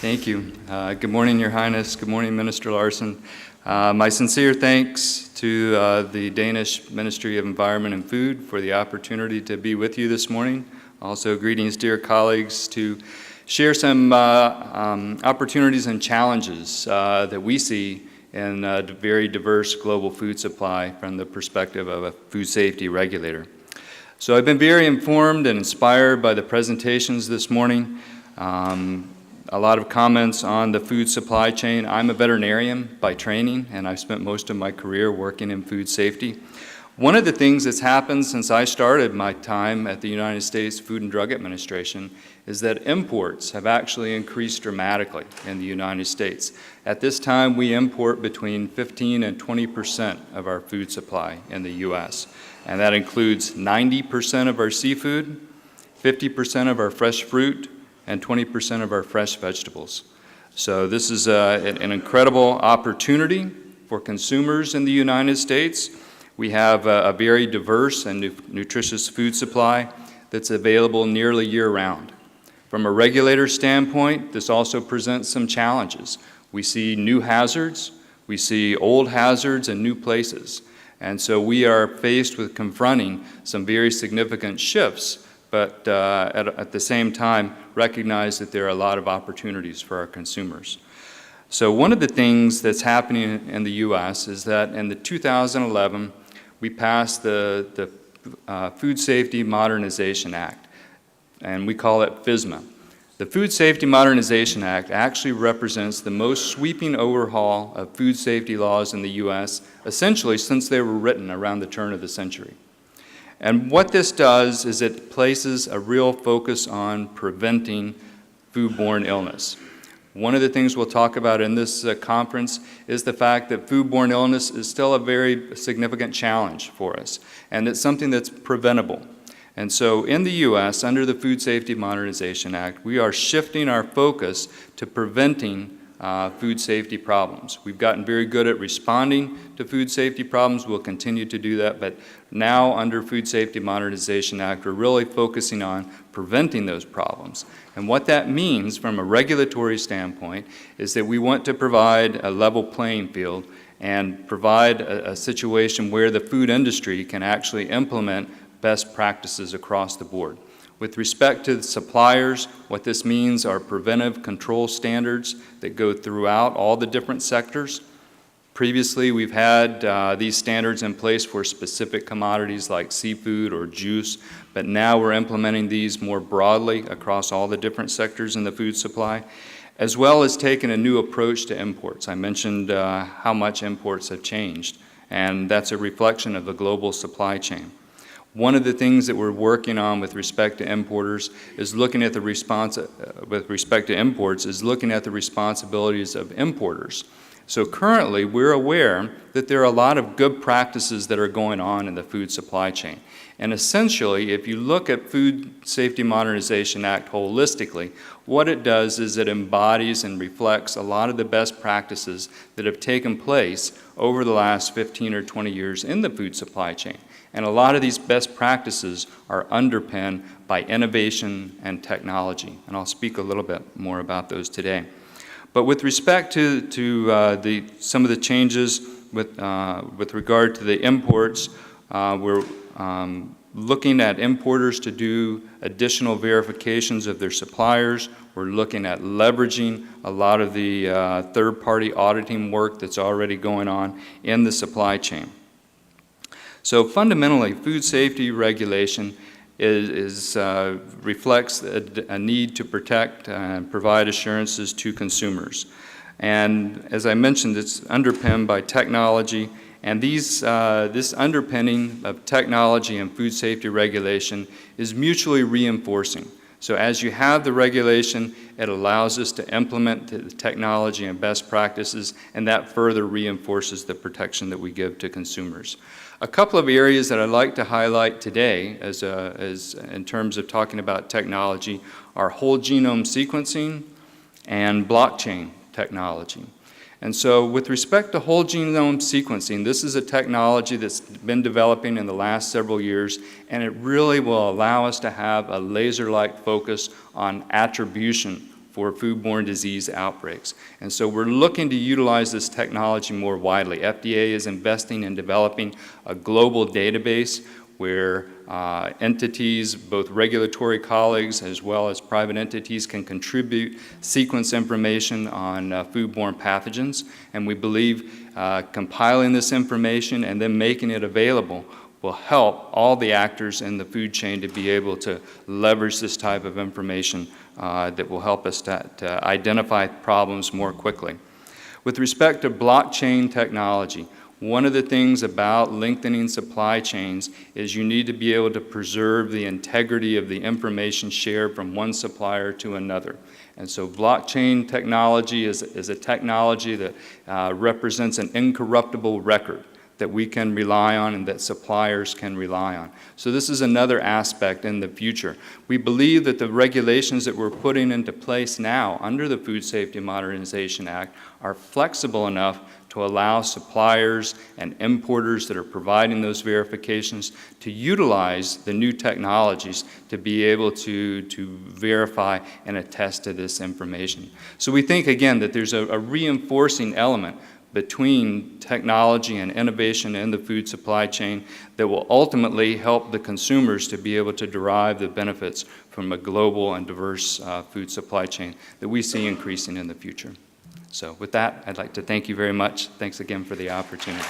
Thank you. Good morning, Your Highness. Good morning, Minister Larson. My sincere thanks to the Danish Ministry of Environment and Food for the opportunity to be with you this morning. Also, greetings, dear colleagues, to share some opportunities and challenges that we see in a very diverse global food supply from the perspective of a food safety regulator. So I've been very informed and inspired by the presentations this morning. A lot of comments on the food supply chain. I'm a veterinarian by training, and I've spent most of my career working in food safety. One of the things that's happened since I started my time at the United States Food and Drug Administration is that imports have actually increased dramatically in the United States. At this time, we import between 15 and 20% of our food supply in the U.S., and that includes 90% of our seafood, 50% of our fresh fruit, and 20% of our fresh vegetables. So this is an incredible opportunity for consumers in the United States. We have a very diverse and nutritious food supply that's available nearly year-round. From a regulator standpoint, this also presents some challenges. We see new hazards, we see old hazards in new places, and so we are faced with confronting some very significant shifts, but at the same time, recognize that there are a lot of opportunities for our consumers. So one of the things that's happening in the U.S. is that in the 2011, we passed the Food Safety Modernization Act, and we call it FSMA. The Food Safety Modernization Act actually represents the most sweeping overhaul of food safety laws in the U.S., essentially since they were written around the turn of the century. And what this does is it places a real focus on preventing foodborne illness. One of the things we'll talk about in this conference is the fact that foodborne illness is still a very significant challenge for us, and it's something that's preventable. And so in the U.S., under the Food Safety Modernization Act, we are shifting our focus to preventing food safety problems. We've gotten very good at responding to food safety problems. We'll continue to do that, but now under Food Safety Modernization Act, we're really focusing on preventing those problems. And what that means from a regulatory standpoint is that we want to provide a level playing field and provide a situation where the food industry can actually implement best practices across the board. With respect to the suppliers, what this means are preventive control standards that go throughout all the different sectors. Previously, we've had these standards in place for specific commodities like seafood or juice, but now we're implementing these more broadly across all the different sectors in the food supply, as well as taking a new approach to imports. I mentioned how much imports have changed, and that's a reflection of the global supply chain. One of the things that we're working on with respect to importers is looking at the responsibilities of importers. So currently, we're aware that there are a lot of good practices that are going on in the food supply chain. And essentially, if you look at Food Safety Modernization Act holistically, what it does is it embodies and reflects a lot of the best practices that have taken place over the last 15 or 20 years in the food supply chain. And a lot of these best practices are underpinned by innovation and technology. And I'll speak a little bit more about those today. But with respect to some of the changes with regard to the imports, we're looking at importers to do additional verifications of their suppliers. We're looking at leveraging a lot of the third-party auditing work that's already going on in the supply chain. So fundamentally, food safety regulation reflects a need to protect and provide assurances to consumers. And as I mentioned, it's underpinned by technology, and this underpinning of technology and food safety regulation is mutually reinforcing. So as you have the regulation, it allows us to implement the technology and best practices, and that further reinforces the protection that we give to consumers. A couple of areas that I'd like to highlight today as in terms of talking about technology are whole genome sequencing and blockchain technology. And so with respect to whole genome sequencing, this is a technology that's been developing in the last several years, and it really will allow us to have a laser-like focus on attribution for foodborne disease outbreaks. And so we're looking to utilize this technology more widely. FDA is investing in developing a global database where entities, both regulatory colleagues as well as private entities, can contribute sequence information on foodborne pathogens. And we believe compiling this information and then making it available will help all the actors in the food chain to be able to leverage this type of information that will help us to identify problems more quickly. With respect to blockchain technology, one of the things about lengthening supply chains is you need to be able to preserve the integrity of the information shared from one supplier to another. And so blockchain technology is a technology that represents an incorruptible record that we can rely on and that suppliers can rely on. So this is another aspect in the future. We believe that the regulations that we're putting into place now under the Food Safety Modernization Act are flexible enough to allow suppliers and importers that are providing those verifications to utilize the new technologies to be able to verify and attest to this information. So we think, again, that there's a reinforcing element between technology and innovation in the food supply chain that will ultimately help the consumers to be able to derive the benefits from a global and diverse food supply chain that we see increasing in the future. So with that, I'd like to thank you very much. Thanks again for the opportunity.